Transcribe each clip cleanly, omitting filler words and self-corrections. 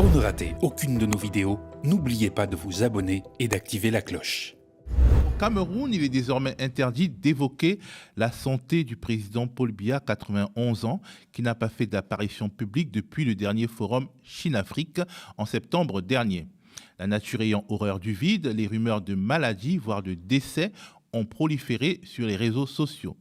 Pour ne rater aucune de nos vidéos, n'oubliez pas de vous abonner et d'activer la cloche. Au Cameroun, il est désormais interdit d'évoquer la santé du président Paul Biya, 91 ans, qui n'a pas fait d'apparition publique depuis le dernier forum Chine-Afrique en septembre dernier. La nature ayant horreur du vide, les rumeurs de maladie, voire de décès, ont proliféré sur les réseaux sociaux,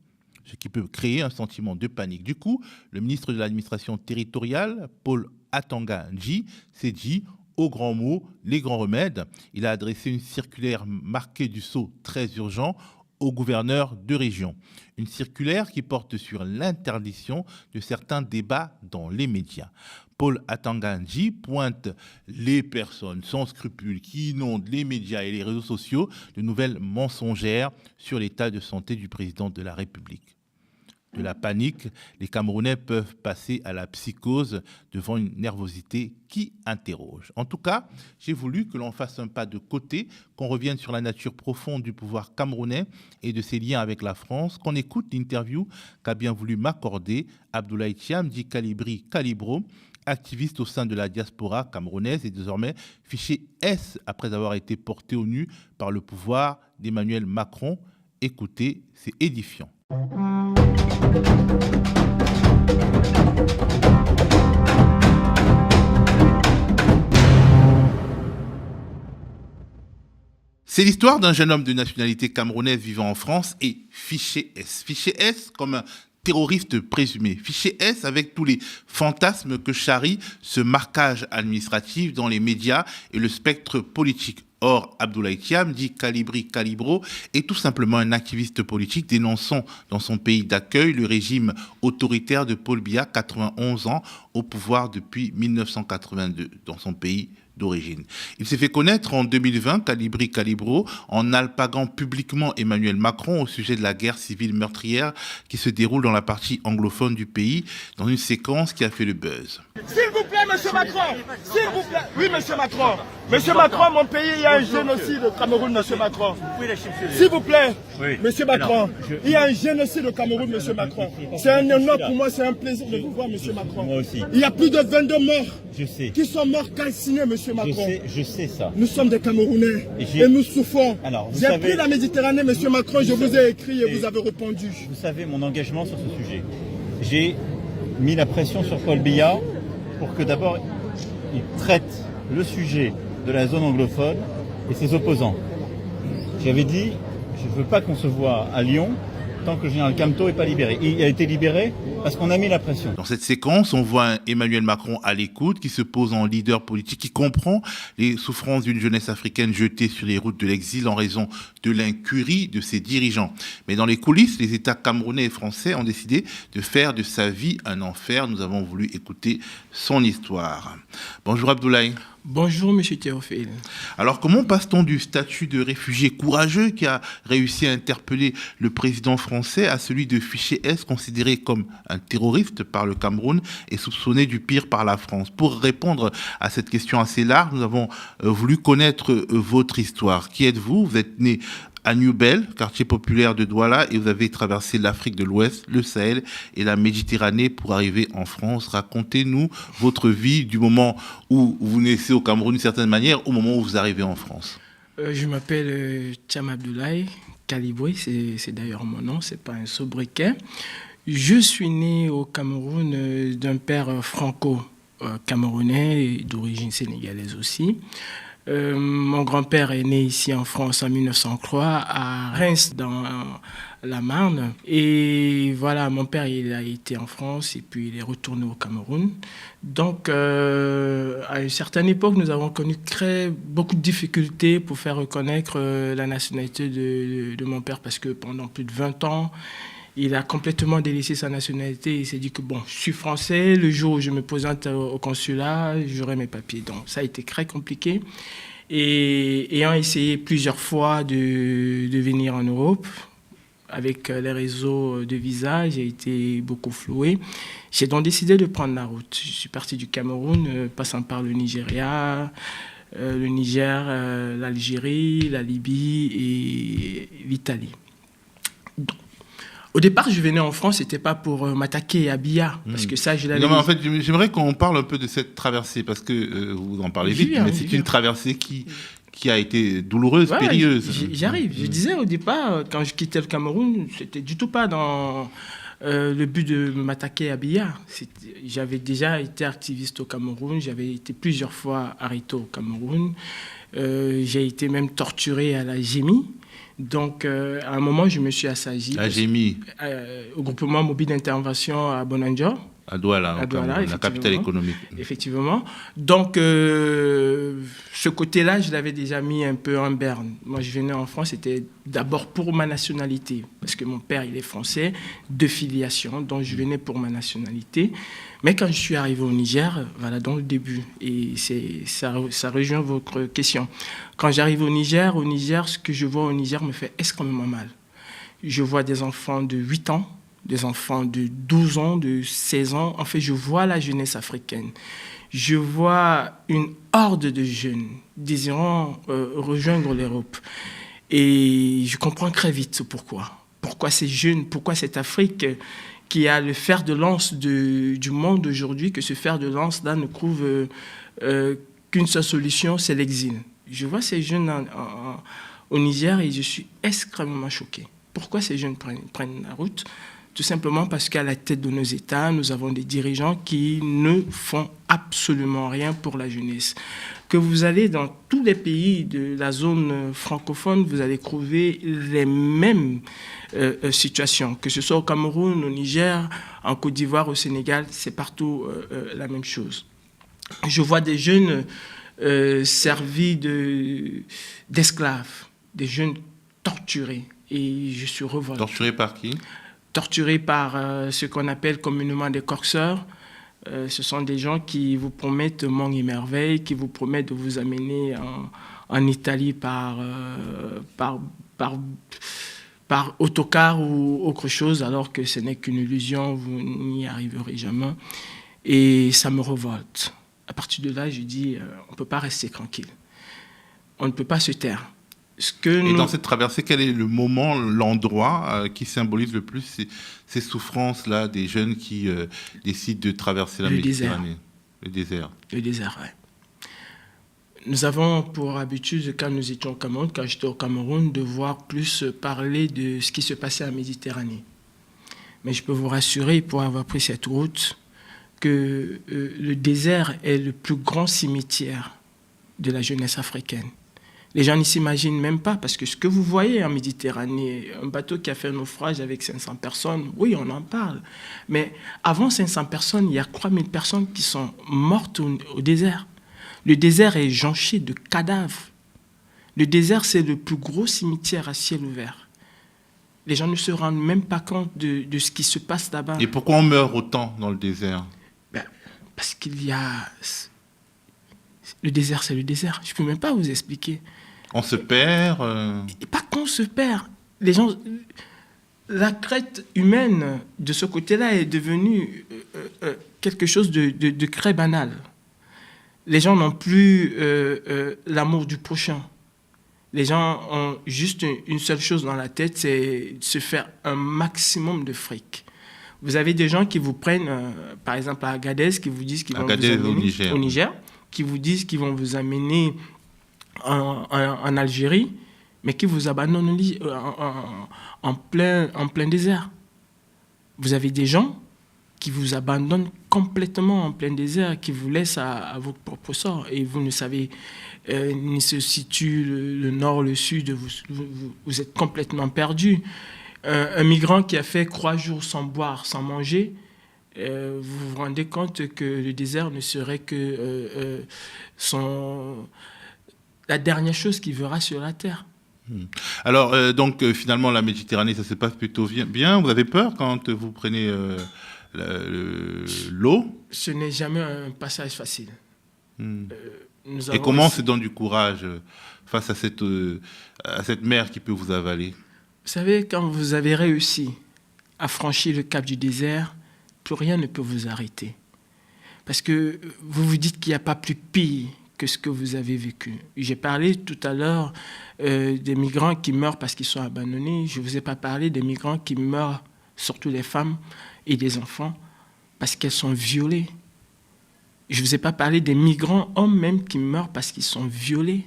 ce qui peut créer un sentiment de panique. Du coup, le ministre de l'administration territoriale, Paul Atanga Nji, s'est dit aux grands mots, les grands remèdes. Il a adressé une circulaire marquée du sceau très urgent au gouverneur de région. Une circulaire qui porte sur l'interdiction de certains débats dans les médias. Paul Atanga Nji pointe les personnes sans scrupules qui inondent les médias et les réseaux sociaux de nouvelles mensongères sur l'état de santé du président de la République. De la panique, les Camerounais peuvent passer à la psychose devant une nervosité qui interroge. En tout cas, j'ai voulu que l'on fasse un pas de côté, qu'on revienne sur la nature profonde du pouvoir camerounais et de ses liens avec la France, qu'on écoute l'interview qu'a bien voulu m'accorder Abdoulaye Thiam, dit Calibri Calibro, activiste au sein de la diaspora camerounaise et désormais fiché S après avoir été porté au nu par le pouvoir d'Emmanuel Macron. Écoutez, c'est édifiant. C'est l'histoire d'un jeune homme de nationalité camerounaise vivant en France et fiché S. Fiché S comme un terroriste présumé. Fiché S avec tous les fantasmes que charrie ce marquage administratif dans les médias et le spectre politique. Or, Abdoulaye Thiam, dit Calibri Calibro, est tout simplement un activiste politique dénonçant dans son pays d'accueil le régime autoritaire de Paul Biya, 91 ans, au pouvoir depuis 1982 dans son pays d'origine. Il s'est fait connaître en 2020, Calibri Calibro, en alpaguant publiquement Emmanuel Macron au sujet de la guerre civile meurtrière qui se déroule dans la partie anglophone du pays, dans une séquence qui a fait le buzz. S'il vous plaît, monsieur Macron, s'il vous plaît. Oui, monsieur Macron. Monsieur Macron, mon pays, il y a un génocide au Cameroun, monsieur Macron. S'il vous plaît, monsieur Macron, il y a un génocide au Cameroun, monsieur Macron. C'est un honneur pour moi, c'est un plaisir de vous voir, monsieur Macron. Moi aussi. Il y a plus de 22 morts. Je sais. Qui sont morts calcinés, monsieur Macron. Je sais ça. Nous sommes des Camerounais et nous souffrons. J'ai pris la Méditerranée, monsieur Macron, je vous ai écrit et vous avez répondu. Vous savez mon engagement sur ce sujet. J'ai mis la pression sur Paul Biya pour que d'abord il traite le sujet de la zone anglophone et ses opposants. J'avais dit, je ne veux pas qu'on se voit à Lyon tant que le général Camteau n'est pas libéré. Il a été libéré parce qu'on a mis la pression. Dans cette séquence, on voit Emmanuel Macron à l'écoute, qui se pose en leader politique, qui comprend les souffrances d'une jeunesse africaine jetée sur les routes de l'exil en raison de l'incurie de ses dirigeants. Mais dans les coulisses, les États camerounais et français ont décidé de faire de sa vie un enfer. Nous avons voulu écouter son histoire. Bonjour Abdoulaye. Bonjour, monsieur Théophile. Alors, comment passe-t-on du statut de réfugié courageux qui a réussi à interpeller le président français à celui de fiché S, considéré comme un terroriste par le Cameroun et soupçonné du pire par la France? Pour répondre à cette question assez large, nous avons voulu connaître votre histoire. Qui êtes-vous? Vous êtes né à Newbel, quartier populaire de Douala, et vous avez traversé l'Afrique de l'Ouest, le Sahel et la Méditerranée pour arriver en France. Racontez-nous votre vie du moment où vous naissez au Cameroun d'une certaine manière au moment où vous arrivez en France. Je m'appelle Thiam Abdoulaye Calibri, c'est d'ailleurs mon nom, c'est pas un sobriquet. Je suis né au Cameroun d'un père franco-camerounais d'origine sénégalaise aussi. Mon grand-père est né ici en France en 1903 à Reims dans la Marne. Et voilà, mon père il a été en France et puis il est retourné au Cameroun. Donc à une certaine époque, nous avons connu beaucoup de difficultés pour faire reconnaître la nationalité de mon père parce que pendant plus de 20 ans, il a complètement délaissé sa nationalité. Il s'est dit que bon, je suis français. Le jour où je me présente au consulat, j'aurai mes papiers. Donc ça a été très compliqué. Et ayant essayé plusieurs fois de venir en Europe, avec les réseaux de visa, j'ai été beaucoup floué. J'ai donc décidé de prendre la route. Je suis parti du Cameroun, passant par le Nigeria, le Niger, l'Algérie, la Libye et l'Italie. Au départ, je venais en France, c'était pas pour m'attaquer à Biya, parce que ça, je l'avais... Non, mais en fait, j'aimerais qu'on parle un peu de cette traversée, parce que vous en parlez vite, mais c'est une traversée qui a été douloureuse, périlleuse. J'arrive. Je disais au départ, quand je quittais le Cameroun, c'était du tout pas dans le but de m'attaquer à Biya. J'avais déjà été activiste au Cameroun, j'avais été plusieurs fois arrêté au Cameroun, j'ai été même torturé à la GEMI. Donc, à un moment, je me suis assagi au groupement mobile d'intervention à Bonanjo. À Douala, la capitale économique. Effectivement. Donc, ce côté-là, je l'avais déjà mis un peu en berne. Moi, je venais en France, c'était d'abord pour ma nationalité, parce que mon père, il est français, de filiation, donc je venais pour ma nationalité. Mais quand je suis arrivé au Niger, voilà, dans le début, et ça rejoint votre question. Quand j'arrive au Niger, ce que je vois au Niger me fait extrêmement mal. Je vois des enfants de 8 ans, des enfants de 12 ans, de 16 ans. En fait, je vois la jeunesse africaine. Je vois une horde de jeunes désirant rejoindre l'Europe. Et je comprends très vite pourquoi. Pourquoi ces jeunes, pourquoi cette Afrique qui a le fer de lance du monde aujourd'hui, que ce fer de lance-là ne trouve qu'une seule solution, c'est l'exil. Je vois ces jeunes au Niger et je suis extrêmement choqué. Pourquoi ces jeunes prennent la route ? Tout simplement parce qu'à la tête de nos États, nous avons des dirigeants qui ne font absolument rien pour la jeunesse. Que vous allez dans tous les pays de la zone francophone, vous allez trouver les mêmes situations. Que ce soit au Cameroun, au Niger, en Côte d'Ivoire, au Sénégal, c'est partout la même chose. Je vois des jeunes servis d'esclaves, des jeunes torturés, et je suis révolté. Torturés par qui ? Torturés par ce qu'on appelle communément des corsaires. Ce sont des gens qui vous promettent monts et merveilles, qui vous promettent de vous amener en Italie par autocar ou autre chose, alors que ce n'est qu'une illusion, vous n'y arriverez jamais. Et ça me révolte. À partir de là, je dis, on ne peut pas rester tranquille. On ne peut pas se taire. Dans cette traversée, quel est le moment, l'endroit qui symbolise le plus ces souffrances-là des jeunes qui décident de traverser la Méditerranée ? Le désert. Le désert, oui. Nous avons pour habitude, quand nous étions au Cameroun, quand j'étais au Cameroun, de voir plus parler de ce qui se passait en Méditerranée. Mais je peux vous rassurer, pour avoir pris cette route, que le désert est le plus grand cimetière de la jeunesse africaine. Les gens ne s'imaginent même pas, parce que ce que vous voyez en Méditerranée, un bateau qui a fait un naufrage avec 500 personnes, oui, on en parle. Mais avant 500 personnes, il y a 3000 personnes qui sont mortes au désert. Le désert est jonché de cadavres. Le désert, c'est le plus gros cimetière à ciel ouvert. Les gens ne se rendent même pas compte de ce qui se passe là-bas. Et pourquoi on meurt autant dans le désert ? Parce qu'il y a... Le désert, c'est le désert. Je ne peux même pas vous expliquer. On se perd Pas qu'on se perd. Les gens... La crête humaine, de ce côté-là, est devenue quelque chose de très banal. Les gens n'ont plus l'amour du prochain. Les gens ont juste une seule chose dans la tête, c'est se faire un maximum de fric. Vous avez des gens qui vous prennent, par exemple à Agadez, qui vous disent qu'ils vont vous amener au Niger, qui vous disent qu'ils vont vous amener en Algérie, mais qui vous abandonnent en plein désert. Vous avez des gens qui vous abandonnent complètement en plein désert, qui vous laissent à votre propre sort, et vous ne savez ni se situe le nord, le sud, vous êtes complètement perdu. Un migrant qui a fait 3 jours sans boire, sans manger, vous vous rendez compte que le désert ne serait que la dernière chose qu'il verra sur la terre. Alors, finalement, la Méditerranée, ça se passe plutôt bien. Vous avez peur quand vous prenez l'eau ? Ce n'est jamais un passage facile. Et comment se donne du courage face à cette mer qui peut vous avaler ? Vous savez, quand vous avez réussi à franchir le cap du désert, plus rien ne peut vous arrêter. Parce que vous vous dites qu'il n'y a pas plus pire que ce que vous avez vécu. J'ai parlé tout à l'heure des migrants qui meurent parce qu'ils sont abandonnés. Je ne vous ai pas parlé des migrants qui meurent surtout les femmes et les enfants, parce qu'elles sont violées. Je ne vous ai pas parlé des migrants hommes même qui meurent parce qu'ils sont violés.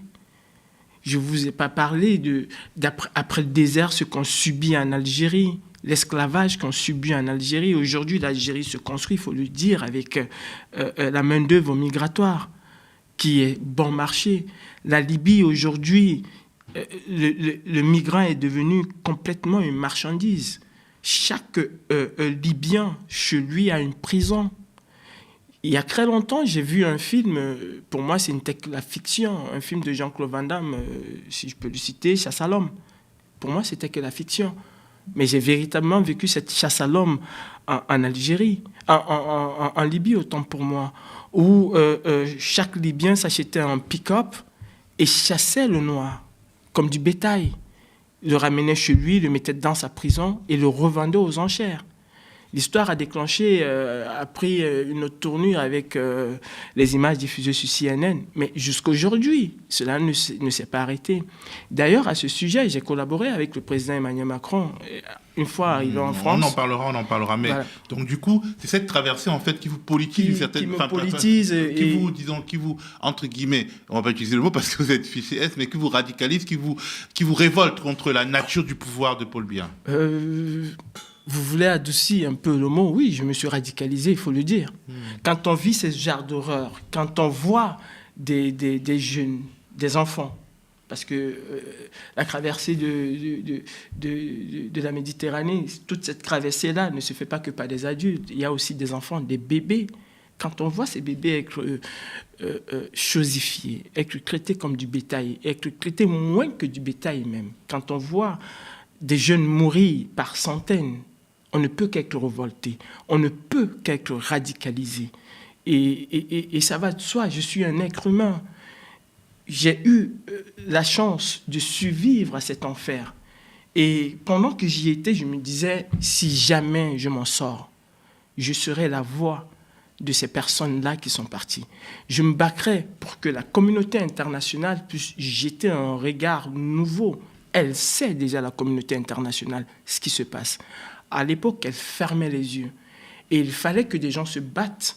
Je ne vous ai pas parlé après le désert, ce qu'on subit en Algérie, l'esclavage qu'on subit en Algérie. Aujourd'hui, l'Algérie se construit, il faut le dire, avec la main-d'œuvre migratoire qui est bon marché. La Libye, aujourd'hui, le migrant est devenu complètement une marchandise. Chaque Libyen, chez lui, a une prison. Il y a très longtemps, j'ai vu un film, pour moi c'est la fiction, un film de Jean-Claude Van Damme, si je peux le citer, Chasse à l'homme. Pour moi, c'était que la fiction. Mais j'ai véritablement vécu cette chasse à l'homme en Algérie, en Libye autant pour moi, où chaque Libyen s'achetait un pick-up et chassait le noir, comme du bétail. Il le ramenait chez lui, le mettait dans sa prison et le revendait aux enchères. L'histoire a déclenché, a pris une autre tournure avec les images diffusées sur CNN. Mais jusqu'aujourd'hui, cela ne s'est pas arrêté. D'ailleurs, à ce sujet, j'ai collaboré avec le président Emmanuel Macron. Une fois arrivé en France... On en parlera. Mais voilà. Donc du coup, c'est cette traversée en fait qui vous politise d'une certaine qui vous, entre guillemets, on va pas utiliser le mot parce que vous êtes fiché S, mais qui vous radicalise, qui vous révolte contre la nature du pouvoir de Paul Biya. Vous voulez adoucir un peu le mot? Oui, je me suis radicalisé, il faut le dire. Quand on vit ce genre d'horreur, quand on voit des jeunes, des enfants, parce que la traversée de la Méditerranée, toute cette traversée-là ne se fait pas que par des adultes. Il y a aussi des enfants, des bébés. Quand on voit ces bébés être chosifiés, être traités comme du bétail, être traités moins que du bétail même, quand on voit des jeunes mourir par centaines, on ne peut qu'être révolté, on ne peut qu'être radicalisé. Et ça va de soi, je suis un être humain. J'ai eu la chance de survivre à cet enfer. Et pendant que j'y étais, je me disais, si jamais je m'en sors, je serai la voix de ces personnes-là qui sont parties. Je me battrai pour que la communauté internationale puisse jeter un regard nouveau. Elle sait déjà, la communauté internationale, ce qui se passe. À l'époque, elle fermait les yeux. Et il fallait que des gens se battent,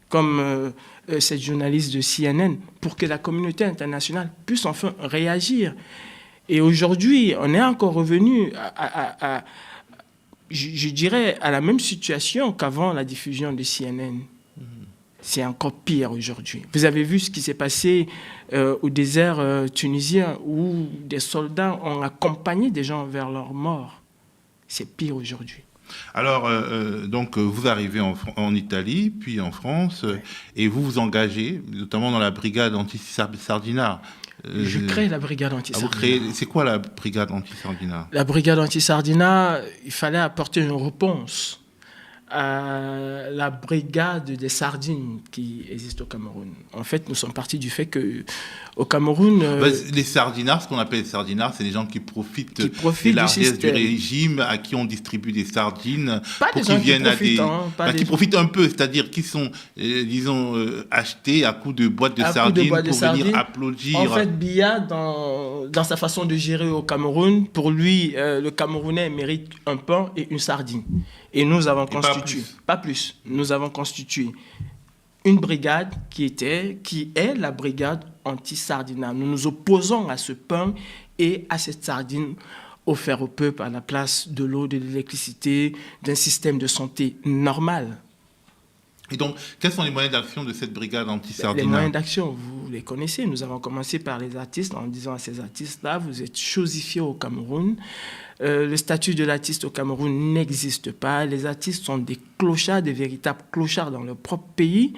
comme cette journaliste de CNN, pour que la communauté internationale puisse enfin réagir. Et aujourd'hui, on est encore revenu je dirais, à la même situation qu'avant la diffusion de CNN. C'est encore pire aujourd'hui. Vous avez vu ce qui s'est passé au désert tunisien, où des soldats ont accompagné des gens vers leur mort. C'est pire aujourd'hui. Alors, donc, vous arrivez en Italie, puis en France, et vous vous engagez, notamment dans la brigade anti-Sardinat. Je crée la brigade anti-Sardinat. C'est quoi la brigade anti-Sardinat? La brigade anti-Sardinat, il fallait apporter une réponse à la brigade des sardines qui existe au Cameroun. En fait, nous sommes partis du fait qu'au Cameroun... les sardinards, ce qu'on appelle les sardinards, c'est les gens qui profitent des largesses du régime, à qui on distribue des sardines, pas pour qu'ils viennent qui profitent un peu, c'est-à-dire qui sont, disons, achetés à coups de boîtes de sardines pour venir applaudir. En fait, Biya, dans sa façon de gérer au Cameroun, pour lui, le Camerounais mérite un pain et une sardine. Et nous avons constitué, pas plus, nous avons constitué une brigade qui est la brigade anti-Sardinat. Nous nous opposons à ce pain et à cette sardine offerte au peuple à la place de l'eau, de l'électricité, d'un système de santé normal. Et donc, quels sont les moyens d'action de cette brigade anti-Sardinat? Les moyens d'action, vous les connaissez. Nous avons commencé par les artistes en disant à ces artistes-là, vous êtes chosifiés au Cameroun. Le statut de l'artiste au Cameroun n'existe pas. Les artistes sont des clochards, des véritables clochards dans leur propre pays.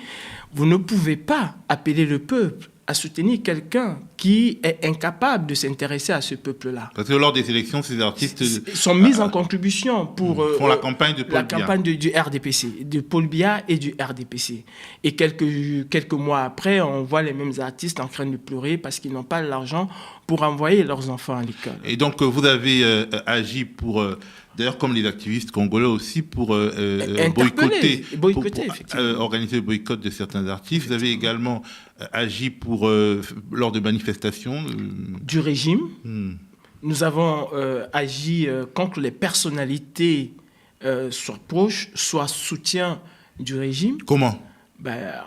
Vous ne pouvez pas appeler le peuple à soutenir quelqu'un qui est incapable de s'intéresser à ce peuple-là. Parce que lors des élections, ces artistes sont mis en contribution pour font la campagne de Paul Biya. La campagne du RDPC, de Paul Biya et du RDPC. Et quelques mois après, on voit les mêmes artistes en train de pleurer parce qu'ils n'ont pas l'argent pour envoyer leurs enfants à l'école. Et donc, vous avez agi pour... D'ailleurs, comme les activistes congolais aussi, pour boycotter, organiser le boycott de certains artistes. Vous avez également agi lors de manifestations du régime. Nous avons agi contre les personnalités soit proche, soit soutien du régime. Comment?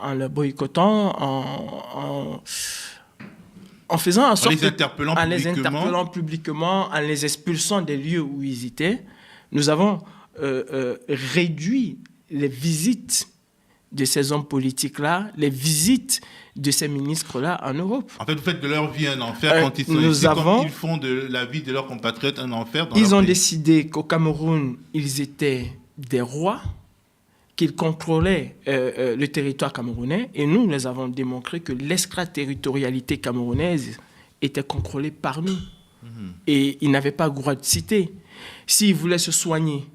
En le boycottant, en faisant en sorte les interpellant publiquement, en les expulsant des lieux où ils étaient. Nous avons réduit les visites de ces hommes politiques-là, les visites de ces ministres-là en Europe. En fait, vous faites de leur vie un enfer quand ils sont ici, comme ils font de la vie de leurs compatriotes un enfer dans Ils leur ont pays. décidé qu'au Cameroun, ils étaient des rois, qu'ils contrôlaient le territoire camerounais, et nous les avons démontré que l'extraterritorialité camerounaise était contrôlée par nous. Et ils n'avaient pas le droit de citer. S'ils voulaient se soigner,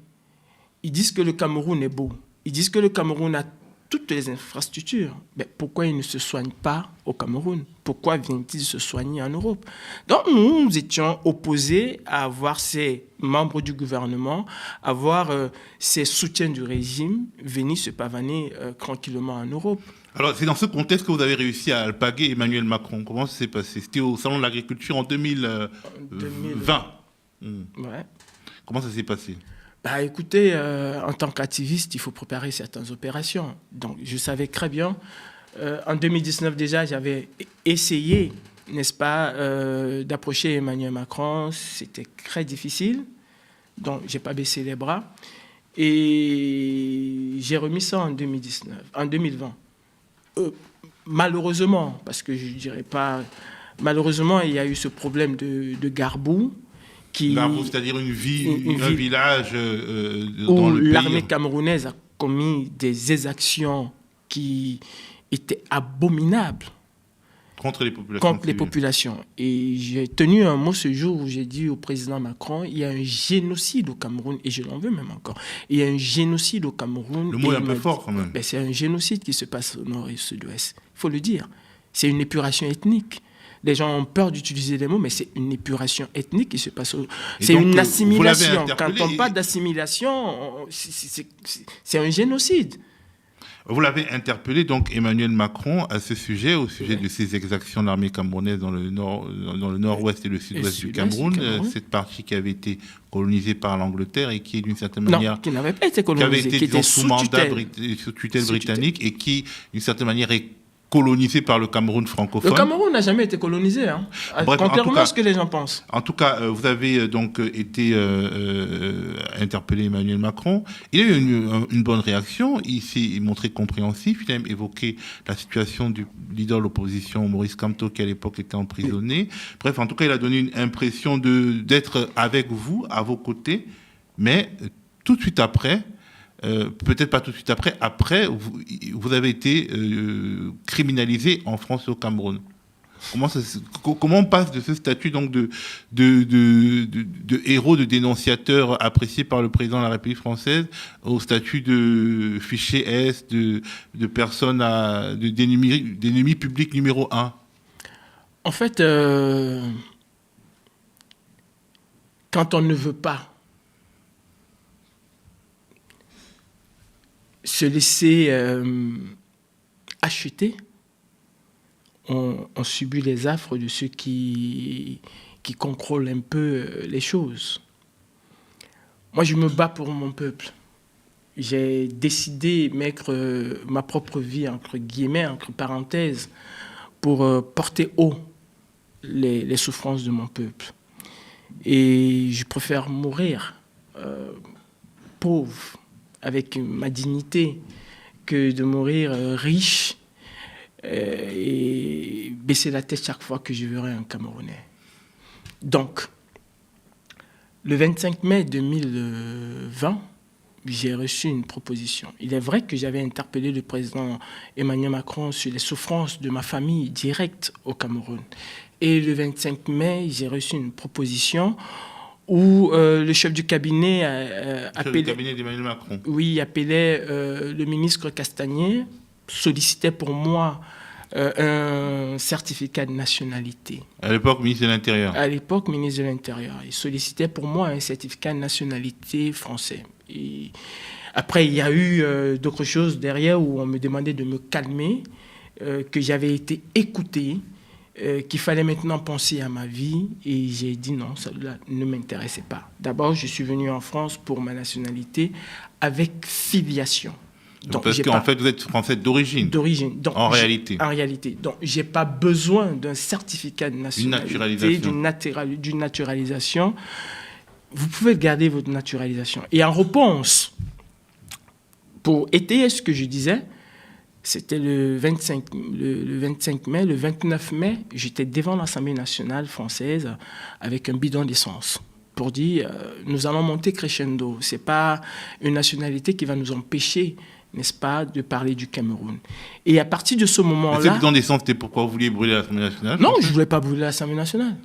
ils disent que le Cameroun est beau. Ils disent que le Cameroun a toutes les infrastructures. Mais pourquoi ils ne se soignent pas au Cameroun? Pourquoi viennent-ils se soigner en Europe? Donc nous étions opposés à avoir ces membres du gouvernement, à voir ces soutiens du régime venir se pavaner tranquillement en Europe. Alors, c'est dans ce contexte que vous avez réussi à alpaguer Emmanuel Macron. Comment ça s'est passé? C'était au Salon de l'Agriculture en 2020. Ouais. Comment ça s'est passé? Écoutez, en tant qu'activiste, il faut préparer certaines opérations. Donc, je savais très bien. En 2019, déjà, j'avais essayé, n'est-ce pas, d'approcher Emmanuel Macron. C'était très difficile. Donc, je n'ai pas baissé les bras. Et j'ai remis ça en 2020. Malheureusement, parce que je ne dirais pas... Malheureusement, il y a eu ce problème de Garbou. Garbou, c'est-à-dire un village où dans le pays. L'armée camerounaise a commis des exactions qui étaient abominables contre les populations. Et j'ai tenu un mot ce jour où j'ai dit au président Macron, il y a un génocide au Cameroun, et je l'en veux même encore. Il y a un génocide au Cameroun. Le mot est un peu fort quand même. C'est un génocide qui se passe au nord et au sud-ouest. Il faut le dire. C'est une épuration ethnique. Les gens ont peur d'utiliser des mots, mais c'est une épuration ethnique qui se passe. C'est une assimilation. Quand on parle d'assimilation, c'est un génocide. Vous l'avez interpellé, donc, Emmanuel Macron, à ce sujet, au sujet de ces exactions de l'armée camerounaise dans le nord-ouest et le sud-ouest du Cameroun, cette partie qui avait été colonisée par l'Angleterre et qui est d'une certaine manière... Non, qui n'avait pas été colonisée, qui était sous mandat sous tutelle britannique et qui, d'une certaine manière, est colonisé par le Cameroun francophone. Le Cameroun n'a jamais été colonisé, hein. Bref, contrairement à ce que les gens pensent. En tout cas, vous avez donc été interpellé Emmanuel Macron. Il a eu une bonne réaction. Il s'est montré compréhensif. Il a même évoqué la situation du leader de l'opposition, Maurice Kamto, qui à l'époque était emprisonné. Bref, en tout cas, il a donné une impression d'être avec vous, à vos côtés. Mais tout de suite après... peut-être pas tout de suite après vous avez été criminalisé en France et au Cameroun. Comment on passe de ce statut donc de héros, de dénonciateur apprécié par le président de la République française au statut de fichier S, de personne d'ennemi public numéro 1? En fait, quand on ne veut pas se laisser acheter, on subit les affres de ceux qui contrôlent un peu les choses. Moi, je me bats pour mon peuple. J'ai décidé de mettre ma propre vie, entre guillemets, entre parenthèses, pour porter haut les souffrances de mon peuple. Et je préfère mourir pauvre, avec ma dignité, que de mourir riche et baisser la tête chaque fois que je verrai un Camerounais. Donc, le 25 mai 2020, j'ai reçu une proposition. Il est vrai que j'avais interpellé le président Emmanuel Macron sur les souffrances de ma famille directe au Cameroun. Et le 25 mai, j'ai reçu une proposition où le chef du cabinet appelait... Le cabinet d'Emmanuel Macron. Oui, appelait le ministre Castagnier, sollicitait pour moi un certificat de nationalité. À l'époque, ministre de l'Intérieur. À l'époque, ministre de l'Intérieur. Il sollicitait pour moi un certificat de nationalité français. Et après, il y a eu d'autres choses derrière où on me demandait de me calmer, que j'avais été écouté, qu'il fallait maintenant penser à ma vie et j'ai dit non, ça ne m'intéressait pas. D'abord, je suis venu en France pour ma nationalité avec filiation. Donc, parce qu'en fait, vous êtes français d'origine. D'origine. En réalité. En réalité. Donc, je n'ai pas besoin d'un certificat de nationalité, d'une naturalisation. Vous pouvez garder votre naturalisation. Et en réponse, pour étayer ce que je disais, c'était le 25 mai, le 29 mai, j'étais devant l'Assemblée nationale française avec un bidon d'essence pour dire nous allons monter crescendo. Ce n'est pas une nationalité qui va nous empêcher, n'est-ce pas, de parler du Cameroun. Et à partir de ce moment-là... Mais ce bidon d'essence, c'était pourquoi vous vouliez brûler l'Assemblée nationale? Non, je ne voulais pas brûler l'Assemblée nationale.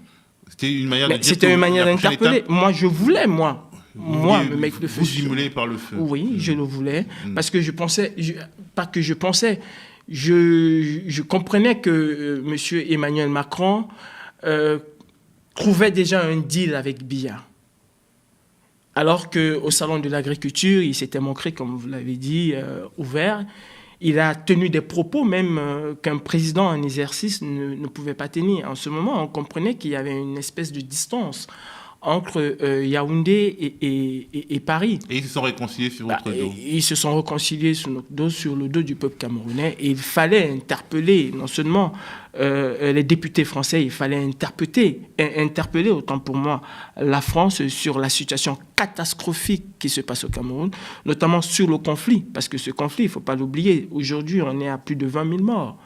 C'était une manière de dire c'était une manière d'interpeller. Moi, je voulais, me mettre le feu. Vous stimuler par le feu. Oui, je le voulais. Parce que je pensais, pas que je pensais, je comprenais que M. Emmanuel Macron trouvait déjà un deal avec Biya. Alors qu'au Salon de l'Agriculture, il s'était montré, comme vous l'avez dit, ouvert. Il a tenu des propos même qu'un président en exercice ne pouvait pas tenir. En ce moment, on comprenait qu'il y avait une espèce de distance entre Yaoundé et Paris. Et ils se sont réconciliés sur votre dos. Ils se sont réconciliés sur notre dos, sur le dos du peuple camerounais. Et il fallait interpeller, non seulement les députés français, il fallait interpeller, autant pour moi, la France sur la situation catastrophique qui se passe au Cameroun, notamment sur le conflit, parce que ce conflit, il ne faut pas l'oublier, aujourd'hui, on est à plus de 20 000 morts.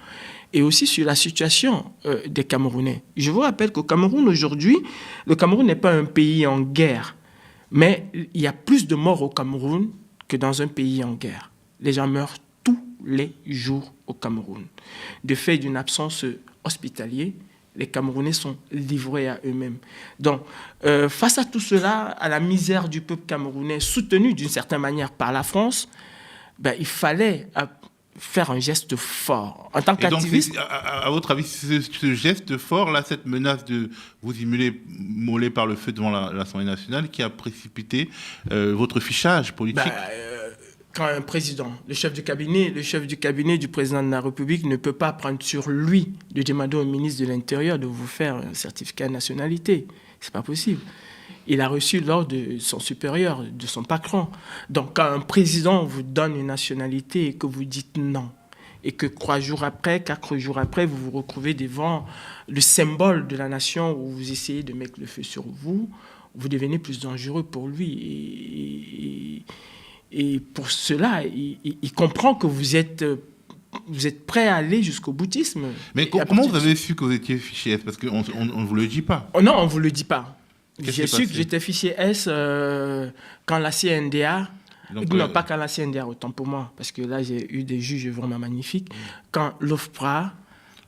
Et aussi sur la situation des Camerounais. Je vous rappelle qu'au Cameroun, aujourd'hui, le Cameroun n'est pas un pays en guerre, mais il y a plus de morts au Cameroun que dans un pays en guerre. Les gens meurent tous les jours au Cameroun. De fait d'une absence hospitalière, les Camerounais sont livrés à eux-mêmes. Donc, face à tout cela, à la misère du peuple camerounais, soutenu d'une certaine manière par la France, il fallait faire un geste fort. En tant qu'activiste... À votre avis, ce geste fort, là, cette menace de vous immoler par le feu devant l'Assemblée nationale, qui a précipité votre fichage politique? Quand un président, le chef du cabinet du président de la République ne peut pas prendre sur lui de demander au ministre de l'Intérieur de vous faire un certificat de nationalité. C'est pas possible. Il a reçu l'ordre de son supérieur, de son patron. Donc, quand un président vous donne une nationalité et que vous dites non, et que 4 jours après, vous vous retrouvez devant le symbole de la nation où vous essayez de mettre le feu sur vous, vous devenez plus dangereux pour lui. Et pour cela, il comprend que vous êtes prêt à aller jusqu'au boutisme. Mais comment vous avez su que vous étiez fiché S? Parce qu'on ne vous le dit pas. Oh non, on ne vous le dit pas. J'ai su que j'étais fiché S quand la CNDA... non, pas quand la CNDA, autant pour moi, parce que là, j'ai eu des juges vraiment magnifiques. Quand l'OFPRA...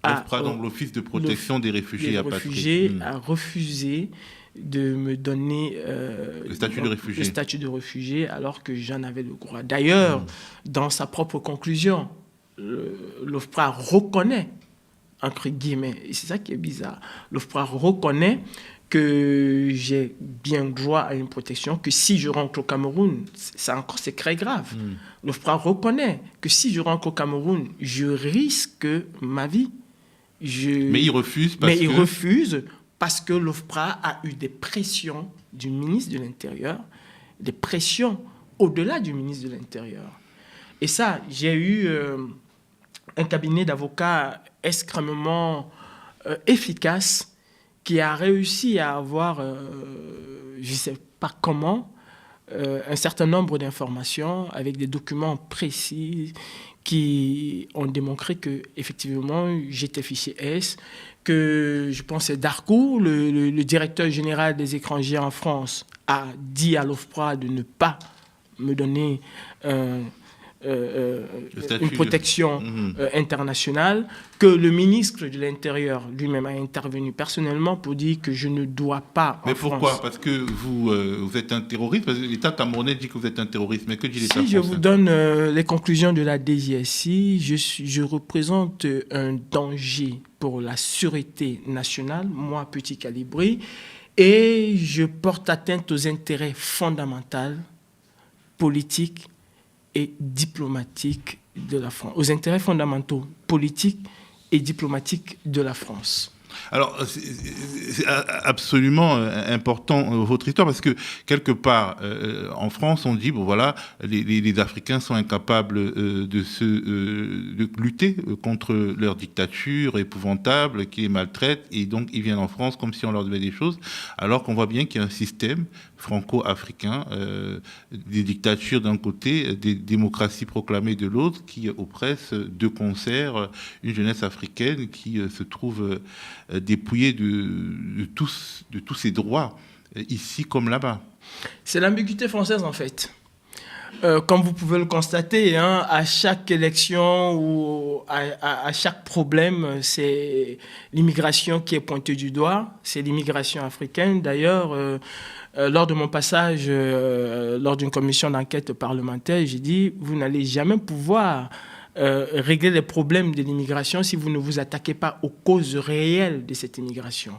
donc l'Office de protection des réfugiés et apatrides, a refusé de me donner le statut de réfugié, alors que j'en avais le droit. D'ailleurs, dans sa propre conclusion, l'OFPRA reconnaît, entre guillemets, et c'est ça qui est bizarre, l'OFPRA reconnaît que j'ai bien droit à une protection, que si je rentre au Cameroun, c'est très grave. L'OFPRA reconnaît que si je rentre au Cameroun, je risque ma vie. Mais il refuse parce que l'OFPRA a eu des pressions du ministre de l'Intérieur, des pressions au-delà du ministre de l'Intérieur. Et ça, j'ai eu un cabinet d'avocats extrêmement efficace qui a réussi à avoir, je ne sais pas comment, un certain nombre d'informations avec des documents précis qui ont démontré que effectivement j'étais fiché S, que je pensais Darcourt, le directeur général des étrangers en France, a dit à l'OFPRA de ne pas me donner une protection internationale, que le ministre de l'Intérieur lui-même a intervenu personnellement pour dire que je ne dois pas. Mais pourquoi? Parce que vous êtes un terroriste? Parce que l'État camerounais dit que vous êtes un terroriste, mais que dit l'État français? Si je vous donne les conclusions de la DGSI, je représente un danger pour la sûreté nationale, moi, petit calibré, et je porte atteinte aux intérêts fondamentaux, politiques et diplomatiques de la France, aux intérêts fondamentaux, politiques et diplomatiques de la France. Alors, c'est absolument important votre histoire parce que quelque part en France, on dit bon voilà, les Africains sont incapables de lutter contre leur dictature épouvantable qui les maltraite et donc ils viennent en France comme si on leur devait des choses, alors qu'on voit bien qu'il y a un système franco-africain, des dictatures d'un côté, des démocraties proclamées de l'autre, qui oppressent de concert une jeunesse africaine qui se trouve dépouillée de tous ses droits, ici comme là-bas. C'est l'ambiguïté française en fait. Comme vous pouvez le constater, hein, à chaque élection ou à chaque problème, c'est l'immigration qui est pointée du doigt, c'est l'immigration africaine. D'ailleurs, lors de mon passage, lors d'une commission d'enquête parlementaire, j'ai dit, vous n'allez jamais pouvoir régler les problèmes de l'immigration si vous ne vous attaquez pas aux causes réelles de cette immigration.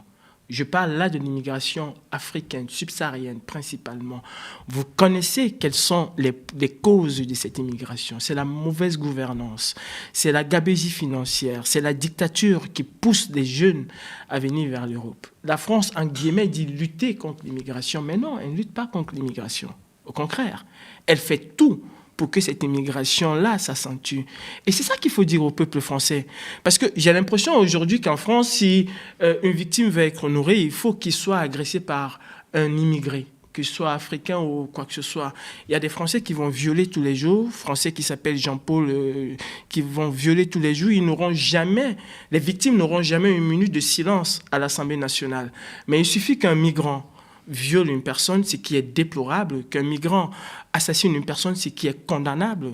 Je parle là de l'immigration africaine, subsaharienne principalement. Vous connaissez quelles sont les causes de cette immigration. C'est la mauvaise gouvernance, c'est la gabegie financière, c'est la dictature qui pousse les jeunes à venir vers l'Europe. La France, en guillemets, dit lutter contre l'immigration, mais non, elle ne lutte pas contre l'immigration. Au contraire, elle fait tout pour que cette immigration-là s'accentue. Et c'est ça qu'il faut dire au peuple français. Parce que j'ai l'impression aujourd'hui qu'en France, si une victime veut être honorée, il faut qu'il soit agressé par un immigré, qu'il soit africain ou quoi que ce soit. Il y a des Français qui vont violer tous les jours, Français qui s'appellent Jean-Paul, qui vont violer tous les jours. Les victimes n'auront jamais une minute de silence à l'Assemblée nationale. Mais il suffit qu'un migrant viole une personne, ce qui est déplorable, qu'un migrant assassine une personne, ce qui est condamnable.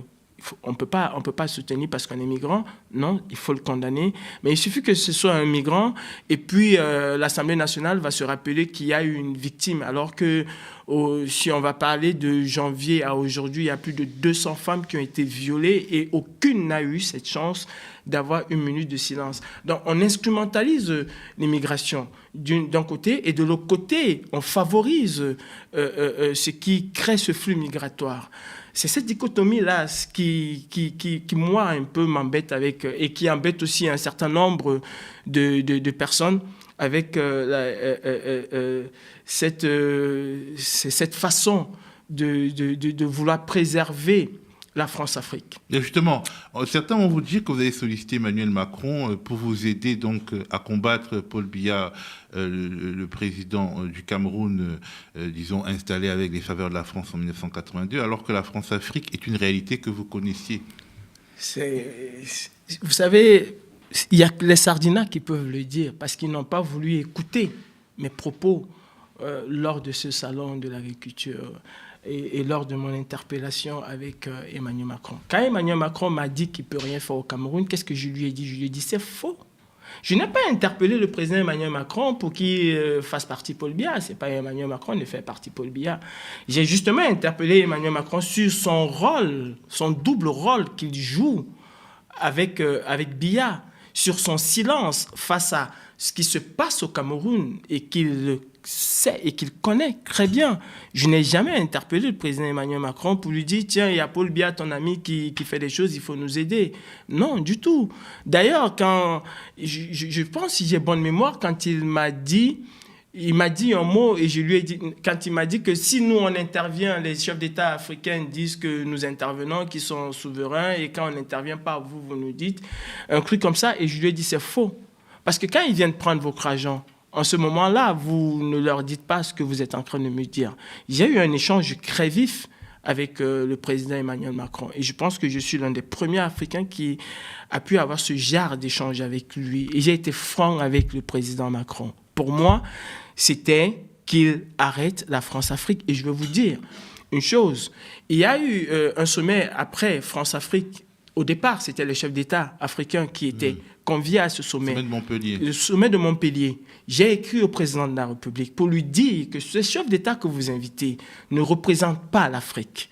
On ne peut pas soutenir parce qu'on est migrant. Non, il faut le condamner. Mais il suffit que ce soit un migrant et puis l'Assemblée nationale va se rappeler qu'il y a eu une victime. Alors que si on va parler de janvier à aujourd'hui, il y a plus de 200 femmes qui ont été violées et aucune n'a eu cette chance d'avoir une minute de silence. Donc on instrumentalise l'immigration d'un côté et de l'autre côté, on favorise ce qui crée ce flux migratoire. C'est cette dichotomie-là qui moi, un peu m'embête et qui embête aussi un certain nombre de personnes avec cette façon de vouloir préserver la France-Afrique. Et justement, certains vont vous dire que vous avez sollicité Emmanuel Macron pour vous aider donc à combattre Paul Biya, le président du Cameroun, disons, installé avec les faveurs de la France en 1982, alors que la France-Afrique est une réalité que vous connaissiez. Vous savez, il y a que les Sardinats qui peuvent le dire, parce qu'ils n'ont pas voulu écouter mes propos lors de ce salon de l'agriculture et lors de mon interpellation avec Emmanuel Macron. Quand Emmanuel Macron m'a dit qu'il ne peut rien faire au Cameroun, qu'est-ce que je lui ai dit? Je lui ai dit, c'est faux. Je n'ai pas interpellé le président Emmanuel Macron pour qu'il fasse partie Paul Biya. Ce n'est pas Emmanuel Macron qui fait partie Paul Biya. J'ai justement interpellé Emmanuel Macron sur son rôle, son double rôle qu'il joue avec Biya, sur son silence face à ce qui se passe au Cameroun et qu'il sait et qu'il connaît très bien. Je n'ai jamais interpellé le président Emmanuel Macron pour lui dire « Tiens, il y a Paul Biya, ton ami, qui fait des choses, il faut nous aider. » Non, du tout. D'ailleurs, quand je pense, si j'ai bonne mémoire, quand il m'a dit un mot et je lui ai dit, quand il m'a dit que si nous on intervient, les chefs d'État africains disent que nous intervenons, qu'ils sont souverains, et quand on n'intervient pas, vous nous dites un truc comme ça, et je lui ai dit c'est faux. Parce que quand ils viennent prendre votre argent, en ce moment-là, vous ne leur dites pas ce que vous êtes en train de me dire. J'ai eu un échange très vif avec le président Emmanuel Macron. Et je pense que je suis l'un des premiers Africains qui a pu avoir ce genre d'échange avec lui. Et j'ai été franc avec le président Macron. Pour moi, c'était qu'il arrête la France-Afrique. Et je vais vous dire une chose. Il y a eu un sommet après France-Afrique. Au départ, c'était les chefs d'État africains qui étaient conviés à ce sommet. Le sommet de Montpellier. J'ai écrit au président de la République pour lui dire que ces chefs d'État que vous invitez ne représentent pas l'Afrique.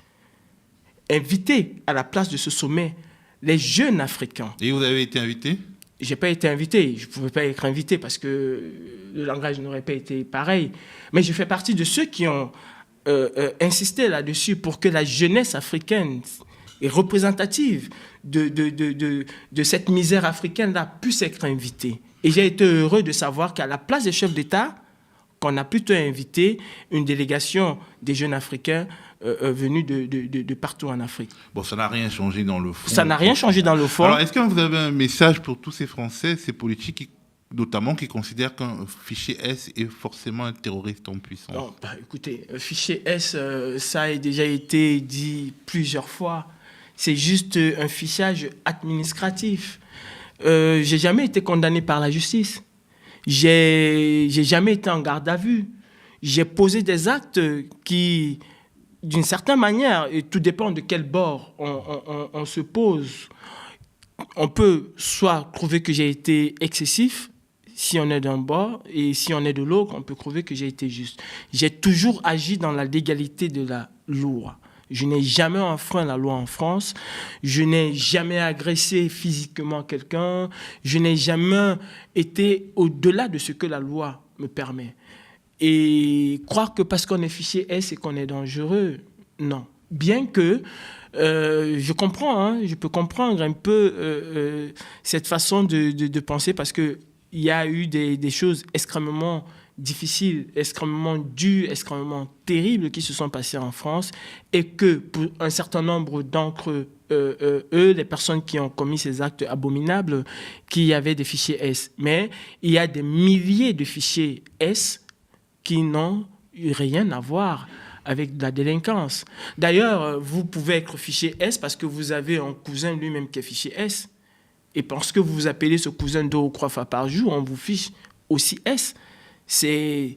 Invitez à la place de ce sommet les jeunes Africains. Et vous avez été invité ? Je n'ai pas été invité. Je ne pouvais pas être invité parce que le langage n'aurait pas été pareil. Mais je fais partie de ceux qui ont insisté là-dessus pour que la jeunesse africaine et représentative de cette misère africaine-là puisse être invitée. Et j'ai été heureux de savoir qu'à la place des chefs d'État, qu'on a plutôt invité une délégation des jeunes Africains venus de partout en Afrique. Bon, ça n'a rien changé dans le fond. Ça n'a rien changé dans le fond. Alors, est-ce que vous avez un message pour tous ces Français, ces politiques, notamment qui considèrent qu'un fichier S est forcément un terroriste en puissance? Non, écoutez, fichier S, ça a déjà été dit plusieurs fois. C'est juste un fichage administratif. J'ai jamais été condamné par la justice. J'ai jamais été en garde à vue. J'ai posé des actes qui, d'une certaine manière, et tout dépend de quel bord on se pose, on peut soit trouver que j'ai été excessif, si on est d'un bord, et si on est de l'autre, on peut trouver que j'ai été juste. J'ai toujours agi dans la légalité de la loi. Je n'ai jamais enfreint la loi en France. Je n'ai jamais agressé physiquement quelqu'un. Je n'ai jamais été au-delà de ce que la loi me permet. Et croire que parce qu'on est fichier S et qu'on est dangereux, non. Bien que je comprends, je peux comprendre un peu cette façon de penser parce qu'il y a eu des choses extrêmement difficiles, extrêmement dures, extrêmement terribles qui se sont passées en France et que pour un certain nombre d'entre eux, les personnes qui ont commis ces actes abominables, qu'il y avait des fichiers S. Mais il y a des milliers de fichiers S qui n'ont rien à voir avec de la délinquance. D'ailleurs, vous pouvez être fichier S parce que vous avez un cousin lui-même qui est fichier S. Et parce que vous vous appelez ce cousin 2 ou 3 fois par jour, on vous fiche aussi S. C'est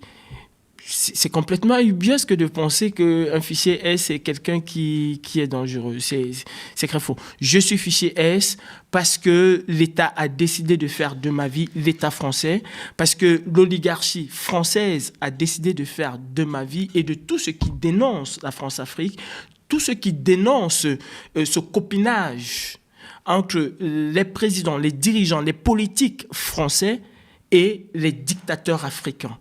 complètement ubuesque de penser qu'un fichier S est quelqu'un qui est dangereux. C'est très faux. Je suis fichier S parce que l'État a décidé de faire de ma vie l'État français, parce que l'oligarchie française a décidé de faire de ma vie et de tout ce qui dénonce la France-Afrique, tout ce qui dénonce ce copinage entre les présidents, les dirigeants, les politiques français et les dictateurs africains.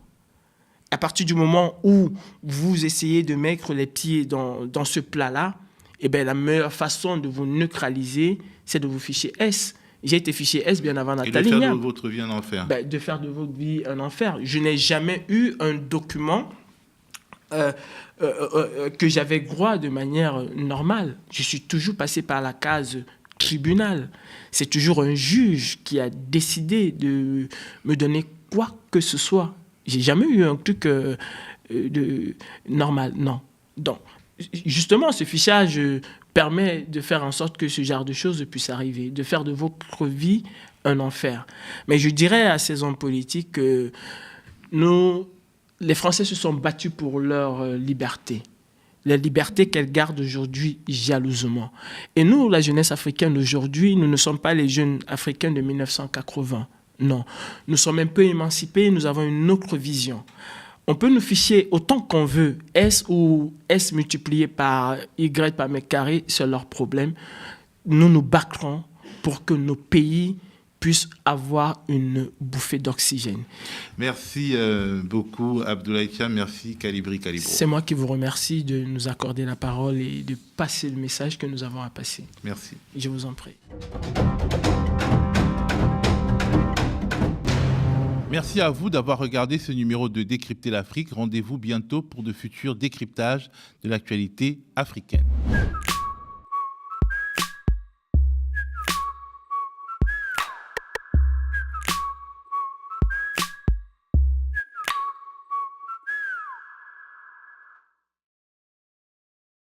À partir du moment où vous essayez de mettre les pieds dans ce plat-là, eh bien, la meilleure façon de vous neutraliser, c'est de vous ficher S. J'ai été fiché S bien avant Nathalie Niam. Et de faire de votre vie un enfer. De faire de votre vie un enfer. Je n'ai jamais eu un document que j'avais droit de manière normale. Je suis toujours passé par la case tribunal. C'est toujours un juge qui a décidé de me donner quoi que ce soit. J'ai jamais eu un truc normal, non. Donc, justement, ce fichage permet de faire en sorte que ce genre de choses puisse arriver, de faire de votre vie un enfer. Mais je dirais à ces hommes politiques que les Français se sont battus pour leur liberté. La liberté qu'elles gardent aujourd'hui jalousement. Et nous, la jeunesse africaine d'aujourd'hui, nous ne sommes pas les jeunes africains de 1980. Non, nous sommes un peu émancipés, nous avons une autre vision. On peut nous ficher autant qu'on veut, S ou S multiplié par Y par mètre carré, c'est leur problème. Nous nous battrons pour que nos pays puissent avoir une bouffée d'oxygène. Merci beaucoup Abdoulaye Thiam, merci Kalibri Kalibro. C'est moi qui vous remercie de nous accorder la parole et de passer le message que nous avons à passer. Merci. Je vous en prie. Merci à vous d'avoir regardé ce numéro de Décrypter l'Afrique. Rendez-vous bientôt pour de futurs décryptages de l'actualité africaine.